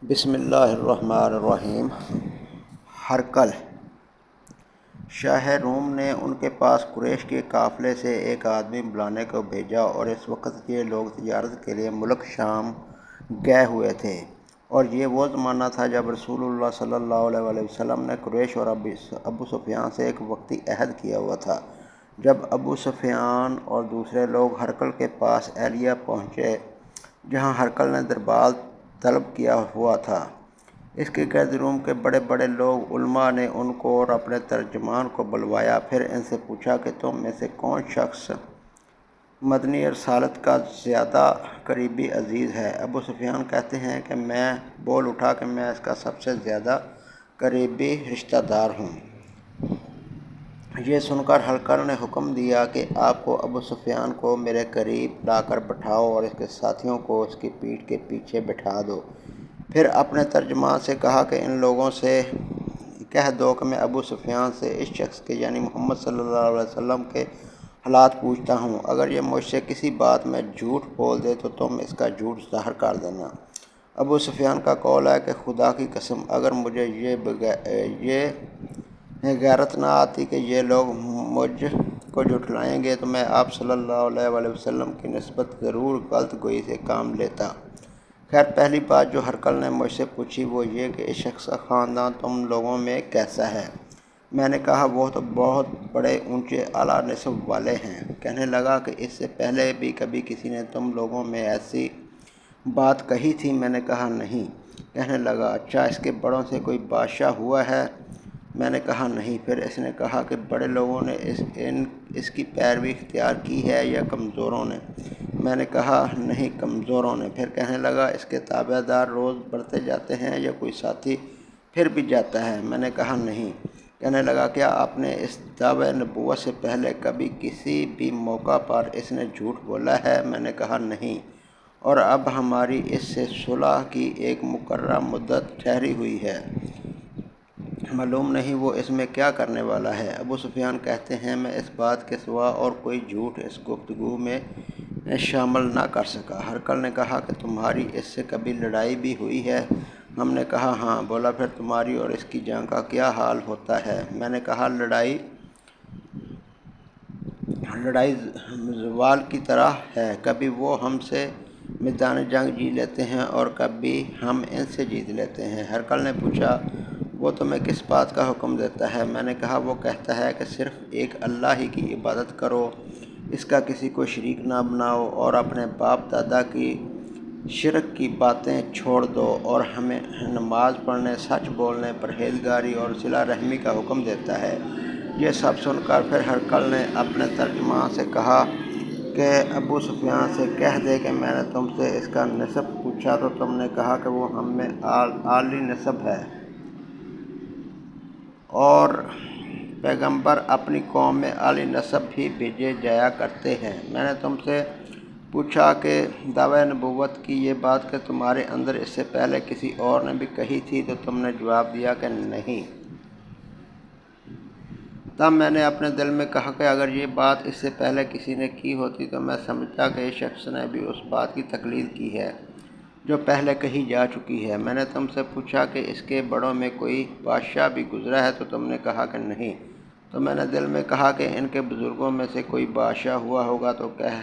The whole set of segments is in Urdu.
بسم اللہ الرحمن الرحیم۔ ہرقل شاہ روم نے ان کے پاس قریش کے قافلے سے ایک آدمی بلانے کو بھیجا، اور اس وقت یہ لوگ تجارت کے لیے ملک شام گئے ہوئے تھے، اور یہ وہ زمانہ تھا جب رسول اللہ صلی اللہ علیہ وسلم نے قریش اور ابو سفیان سے ایک وقتی عہد کیا ہوا تھا۔ جب ابو سفیان اور دوسرے لوگ ہرقل کے پاس اہلیہ پہنچے، جہاں ہرقل نے دربار طلب کیا ہوا تھا، اس کے گرد روم کے بڑے بڑے لوگ علماء نے ان کو اور اپنے ترجمان کو بلوایا۔ پھر ان سے پوچھا کہ تم میں سے کون شخص مدنی رسالت کا زیادہ قریبی عزیز ہے؟ ابو سفیان کہتے ہیں کہ میں بول اٹھا کہ میں اس کا سب سے زیادہ قریبی رشتہ دار ہوں۔ یہ سن کر ہرقل نے حکم دیا کہ آپ کو ابو سفیان کو میرے قریب لا کر بٹھاؤ اور اس کے ساتھیوں کو اس کی پیٹھ کے پیچھے بٹھا دو۔ پھر اپنے ترجمان سے کہا کہ ان لوگوں سے کہہ دو کہ میں ابو سفیان سے اس شخص کے یعنی محمد صلی اللہ علیہ وسلم کے حالات پوچھتا ہوں۔ اگر یہ مجھ سے کسی بات میں جھوٹ بول دے تو تم اس کا جھوٹ ظاہر کر دینا۔ ابو سفیان کا قول ہے کہ خدا کی قسم، اگر مجھے یہ غیرت نہ آتی کہ یہ لوگ مجھ کو جھٹلائیں گے تو میں آپ صلی اللہ علیہ وسلم کی نسبت ضرور غلط گوئی سے کام لیتا۔ خیر، پہلی بات جو ہرقل نے مجھ سے پوچھی وہ یہ کہ اس شخص کا خاندان تم لوگوں میں کیسا ہے؟ میں نے کہا وہ تو بہت بڑے اونچے اعلیٰ نسب والے ہیں۔ کہنے لگا کہ اس سے پہلے بھی کبھی کسی نے تم لوگوں میں ایسی بات کہی تھی؟ میں نے کہا نہیں۔ کہنے لگا اچھا، اس کے بڑوں سے کوئی بادشاہ ہوا ہے؟ میں نے کہا نہیں۔ پھر اس نے کہا کہ بڑے لوگوں نے اس کی پیروی اختیار کی ہے یا کمزوروں نے؟ میں نے کہا نہیں، کمزوروں نے۔ پھر کہنے لگا اس کے تابع دار روز بڑھتے جاتے ہیں یا کوئی ساتھی پھر بھی جاتا ہے؟ میں نے کہا نہیں۔ کہنے لگا کیا آپ نے اس دعوی نبوت سے پہلے کبھی کسی بھی موقع پر اس نے جھوٹ بولا ہے؟ میں نے کہا نہیں، اور اب ہماری اس سے صلح کی ایک مقررہ مدت ٹھہری ہوئی ہے، معلوم نہیں وہ اس میں کیا کرنے والا ہے۔ ابو سفیان کہتے ہیں میں اس بات کے سوا اور کوئی جھوٹ اس گفتگو میں شامل نہ کر سکا۔ ہرقل نے کہا کہ تمہاری اس سے کبھی لڑائی بھی ہوئی ہے؟ ہم نے کہا ہاں۔ بولا پھر تمہاری اور اس کی جنگ کا کیا حال ہوتا ہے؟ میں نے کہا لڑائی زوال کی طرح ہے، کبھی وہ ہم سے میدان جنگ جیت لیتے ہیں اور کبھی ہم ان سے جیت لیتے ہیں۔ ہرقل نے پوچھا وہ تمہیں کس بات کا حکم دیتا ہے؟ میں نے کہا وہ کہتا ہے کہ صرف ایک اللہ ہی کی عبادت کرو، اس کا کسی کو شریک نہ بناؤ، اور اپنے باپ دادا کی شرک کی باتیں چھوڑ دو، اور ہمیں نماز پڑھنے، سچ بولنے، پرہیزگاری اور صلہ رحمی کا حکم دیتا ہے۔ یہ سب سن کر پھر ہرقل نے اپنے ترجمان سے کہا کہ ابو سفیان سے کہہ دے کہ میں نے تم سے اس کا نسب پوچھا تو تم نے کہا کہ وہ ہم میں عالی نسب ہے، اور پیغمبر اپنی قوم میں عالی نسب ہی بھیجے جایا کرتے ہیں۔ میں نے تم سے پوچھا کہ دعوی نبوت کی یہ بات کہ تمہارے اندر اس سے پہلے کسی اور نے بھی کہی تھی تو تم نے جواب دیا کہ نہیں۔ تب میں نے اپنے دل میں کہا کہ اگر یہ بات اس سے پہلے کسی نے کی ہوتی تو میں سمجھتا کہ اس شخص نے بھی اس بات کی تقلید کی ہے جو پہلے کہی جا چکی ہے۔ میں نے تم سے پوچھا کہ اس کے بڑوں میں کوئی بادشاہ بھی گزرا ہے تو تم نے کہا کہ نہیں۔ تو میں نے دل میں کہا کہ ان کے بزرگوں میں سے کوئی بادشاہ ہوا ہوگا تو کہہ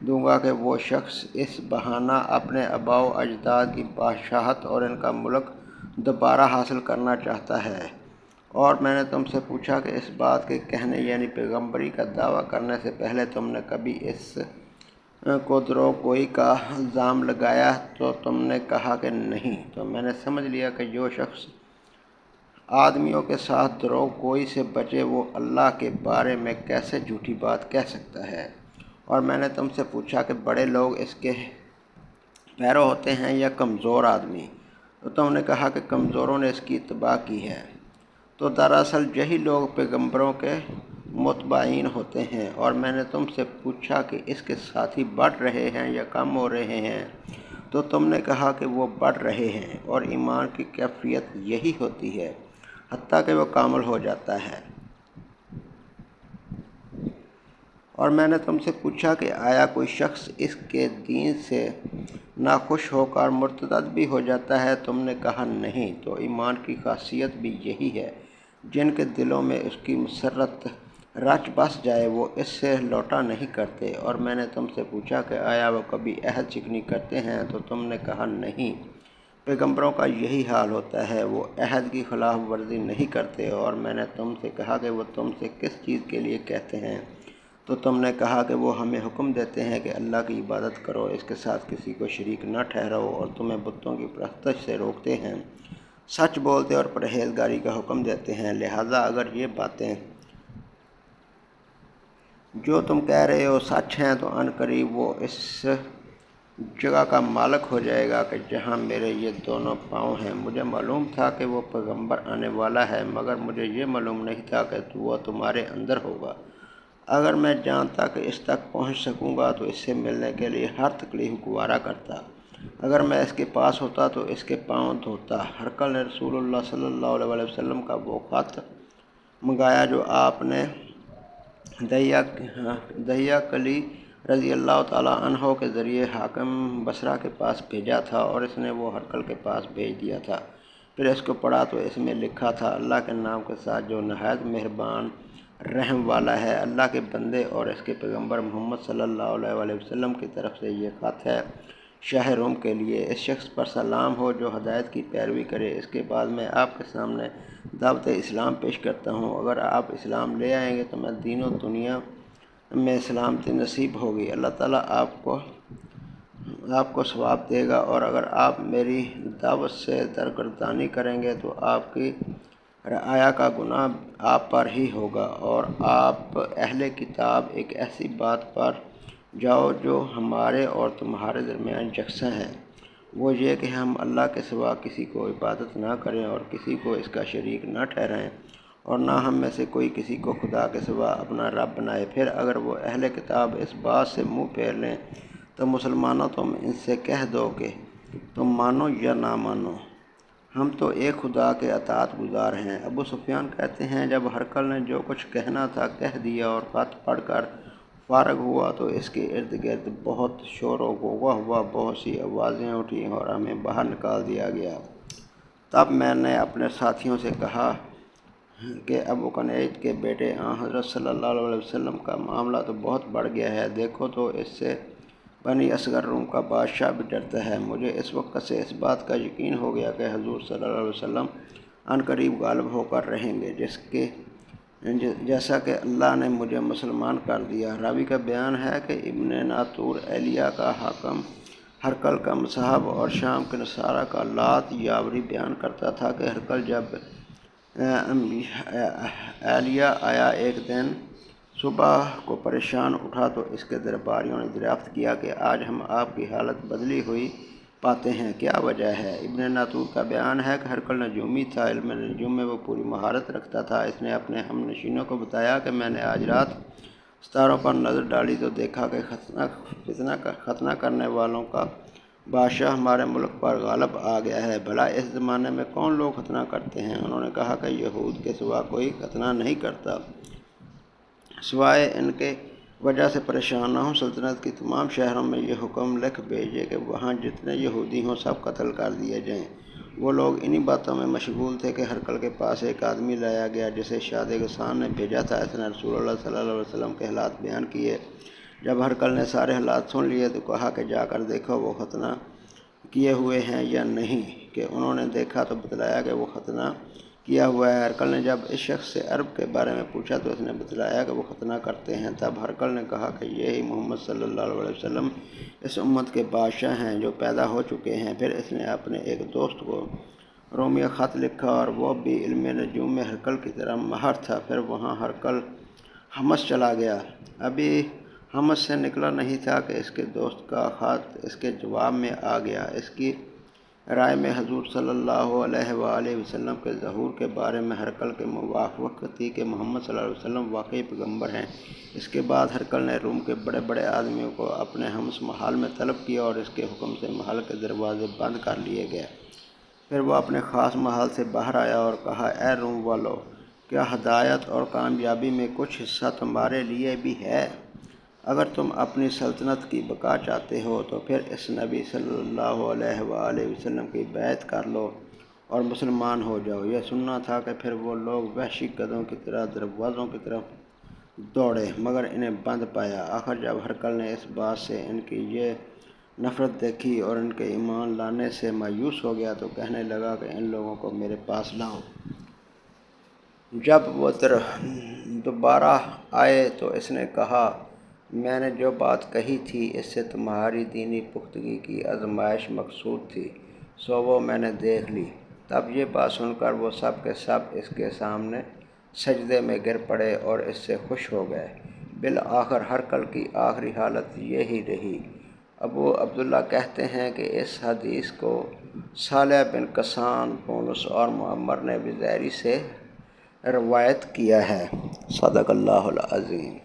دوں گا کہ وہ شخص اس بہانہ اپنے آباء و اجداد کی بادشاہت اور ان کا ملک دوبارہ حاصل کرنا چاہتا ہے۔ اور میں نے تم سے پوچھا کہ اس بات کے کہنے یعنی پیغمبری کا دعویٰ کرنے سے پہلے تم نے کبھی اس کو دروغ گوئی کا الزام لگایا تو تم نے کہا کہ نہیں۔ تو میں نے سمجھ لیا کہ جو شخص آدمیوں کے ساتھ دروغ گوئی سے بچے وہ اللہ کے بارے میں کیسے جھوٹی بات کہہ سکتا ہے۔ اور میں نے تم سے پوچھا کہ بڑے لوگ اس کے پیرو ہوتے ہیں یا کمزور آدمی؟ تو تم نے کہا کہ کمزوروں نے اس کی اتباع کی ہے۔ تو دراصل یہی لوگ پیغمبروں کے متبعین ہوتے ہیں۔ اور میں نے تم سے پوچھا کہ اس کے ساتھی بڑھ رہے ہیں یا کم ہو رہے ہیں؟ تو تم نے کہا کہ وہ بڑھ رہے ہیں، اور ایمان کی کیفیت یہی ہوتی ہے حتیٰ کہ وہ کامل ہو جاتا ہے۔ اور میں نے تم سے پوچھا کہ آیا کوئی شخص اس کے دین سے ناخوش ہو کر مرتد بھی ہو جاتا ہے؟ تم نے کہا نہیں۔ تو ایمان کی خاصیت بھی یہی ہے، جن کے دلوں میں اس کی مسرت رچ بس جائے وہ اس سے لوٹا نہیں کرتے۔ اور میں نے تم سے پوچھا کہ آیا وہ کبھی عہد شکنی کرتے ہیں؟ تو تم نے کہا نہیں۔ پیغمبروں کا یہی حال ہوتا ہے، وہ عہد کی خلاف ورزی نہیں کرتے۔ اور میں نے تم سے کہا کہ وہ تم سے کس چیز کے لیے کہتے ہیں؟ تو تم نے کہا کہ وہ ہمیں حکم دیتے ہیں کہ اللہ کی عبادت کرو، اس کے ساتھ کسی کو شریک نہ ٹھہراؤ، اور تمہیں بتوں کی پرستش سے روکتے ہیں، سچ بولتے اور پرہیزگاری کا حکم دیتے ہیں۔ لہٰذا اگر یہ باتیں جو تم کہہ رہے ہو سچ ہیں تو عن قریب وہ اس جگہ کا مالک ہو جائے گا کہ جہاں میرے یہ دونوں پاؤں ہیں۔ مجھے معلوم تھا کہ وہ پیغمبر آنے والا ہے، مگر مجھے یہ معلوم نہیں تھا کہ وہ تمہارے اندر ہوگا۔ اگر میں جانتا کہ اس تک پہنچ سکوں گا تو اس سے ملنے کے لیے ہر تکلیف گوارا کرتا۔ اگر میں اس کے پاس ہوتا تو اس کے پاؤں دھوتا۔ ہرقل نے رسول اللہ صلی اللہ علیہ وسلم کا وہ خط منگایا جو آپ نے دہیہ کلی رضی اللہ تعالیٰ عنہ کے ذریعے حاکم بصرہ کے پاس بھیجا تھا، اور اس نے وہ ہرقل کے پاس بھیج دیا تھا۔ پھر اس کو پڑھا تو اس میں لکھا تھا، اللہ کے نام کے ساتھ جو نہایت مہربان رحم والا ہے۔ اللہ کے بندے اور اس کے پیغمبر محمد صلی اللہ علیہ وسلم کی طرف سے یہ خط ہے شاہ روم کے لیے۔ اس شخص پر سلام ہو جو ہدایت کی پیروی کرے۔ اس کے بعد میں آپ کے سامنے دعوت اسلام پیش کرتا ہوں۔ اگر آپ اسلام لے آئیں گے تو میں دین و دنیا میں سلامتی نصیب ہوگی، اللہ تعالیٰ آپ کو ثواب دے گا، اور اگر آپ میری دعوت سے درگردانی کریں گے تو آپ کی رعایا کا گناہ آپ پر ہی ہوگا۔ اور آپ اہل کتاب ایک ایسی بات پر جاؤ جو ہمارے اور تمہارے درمیان یکساں ہے، وہ یہ کہ ہم اللہ کے سوا کسی کو عبادت نہ کریں اور کسی کو اس کا شریک نہ ٹھہرائیں، اور نہ ہم میں سے کوئی کسی کو خدا کے سوا اپنا رب بنائے۔ پھر اگر وہ اہل کتاب اس بات سے منہ پھیر لیں تو مسلمانوں تم ان سے کہہ دو کہ تم مانو یا نہ مانو، ہم تو ایک خدا کے اطاعت گزار ہیں۔ ابو سفیان کہتے ہیں جب ہرقل نے جو کچھ کہنا تھا کہہ دیا اور خط پڑھ کر فارغ ہوا تو اس کے ارد گرد بہت شور و غوغا ہوا، بہت سی آوازیں اٹھیں اور ہمیں باہر نکال دیا گیا۔ تب میں نے اپنے ساتھیوں سے کہا کہ ابو کنیز کے بیٹے حضرت صلی اللہ علیہ وسلم کا معاملہ تو بہت بڑھ گیا ہے، دیکھو تو اس سے بنی اصغر روم کا بادشاہ بھی ڈرتا ہے۔ مجھے اس وقت سے اس بات کا یقین ہو گیا کہ حضور صلی اللہ علیہ وسلم عن قریب غالب ہو کر رہیں گے، جیسا کہ اللہ نے مجھے مسلمان کر دیا۔ راوی کا بیان ہے کہ ابن ناطور ایلیہ کا حاکم ہرقل کا مصاحب اور شام کے نصارہ کا لات یاوری بیان کرتا تھا کہ ہرقل جب ایلیہ آیا ایک دن صبح کو پریشان اٹھا تو اس کے درباریوں نے دریافت کیا کہ آج ہم آپ کی حالت بدلی ہوئی پاتے ہیں، کیا وجہ ہے؟ ابن ناطور کا بیان ہے کہ ہرقل نجومی تھا، علم نجوم میں وہ پوری مہارت رکھتا تھا۔ اس نے اپنے ہم نشینوں کو بتایا کہ میں نے آج رات ستاروں پر نظر ڈالی تو دیکھا کہ ختنہ کرنے والوں کا بادشاہ ہمارے ملک پر غالب آ گیا ہے۔ بھلا اس زمانے میں کون لوگ ختنہ کرتے ہیں؟ انہوں نے کہا کہ یہود کے سوا کوئی ختنہ نہیں کرتا، سوائے ان کے وجہ سے پریشان نہ ہوں۔ سلطنت کی تمام شہروں میں یہ حکم لکھ بھیجے کہ وہاں جتنے یہودی ہوں سب قتل کر دیے جائیں۔ وہ لوگ انہی باتوں میں مشغول تھے کہ ہرقل کے پاس ایک آدمی لایا گیا جسے شاد غسان نے بھیجا تھا۔ اس نے رسول اللہ صلی اللہ علیہ وسلم کے حالات بیان کیے۔ جب ہرقل نے سارے حالات سن لیے تو کہا کہ جا کر دیکھو وہ ختنہ کیے ہوئے ہیں یا نہیں۔ کہ انہوں نے دیکھا تو بتلایا کہ وہ ختنہ کیا ہوا ہے۔ ہرقل نے جب اس شخص سے عرب کے بارے میں پوچھا تو اس نے بتلایا کہ وہ ختنہ کرتے ہیں۔ تب ہرقل نے کہا کہ یہی محمد صلی اللہ علیہ وسلم اس امت کے بادشاہ ہیں جو پیدا ہو چکے ہیں۔ پھر اس نے اپنے ایک دوست کو رومیہ خط لکھا اور وہ بھی علم نجوم میں ہرقل کی طرح ماہر تھا۔ پھر وہاں ہرقل حمص چلا گیا، ابھی حمص سے نکلا نہیں تھا کہ اس کے دوست کا خط اس کے جواب میں آ گیا۔ اس کی رائے میں حضور صلی اللہ علیہ وآلہ وسلم کے ظہور کے بارے میں ہرقل کے موافقت تھی کہ محمد صلی اللہ علیہ وسلم واقعی پیغمبر ہیں۔ اس کے بعد ہرقل نے روم کے بڑے بڑے آدمیوں کو اپنے حمص محل میں طلب کیا اور اس کے حکم سے محل کے دروازے بند کر لیے گئے۔ پھر وہ اپنے خاص محل سے باہر آیا اور کہا، اے روم والو، کیا ہدایت اور کامیابی میں کچھ حصہ تمہارے لیے بھی ہے؟ اگر تم اپنی سلطنت کی بقا چاہتے ہو تو پھر اس نبی صلی اللہ علیہ وآلہ وسلم کی بیعت کر لو اور مسلمان ہو جاؤ۔ یہ سننا تھا کہ پھر وہ لوگ وحشی گدھوں کی طرح دروازوں کی طرف دوڑے مگر انہیں بند پایا۔ آخر جب ہرقل نے اس بات سے ان کی یہ نفرت دیکھی اور ان کے ایمان لانے سے مایوس ہو گیا تو کہنے لگا کہ ان لوگوں کو میرے پاس لاؤ۔ جب وہ دوبارہ آئے تو اس نے کہا، میں نے جو بات کہی تھی اس سے تمہاری دینی پختگی کی آزمائش مقصود تھی، سو وہ میں نے دیکھ لی۔ تب یہ بات سن کر وہ سب کے سب اس کے سامنے سجدے میں گر پڑے اور اس سے خوش ہو گئے۔ بالآخر ہرقل کی آخری حالت یہی رہی۔ ابو عبداللہ کہتے ہیں کہ اس حدیث کو صالح بن کیسان، یونس اور معمر نے بزیری سے روایت کیا ہے۔ صدق اللہ العظیم۔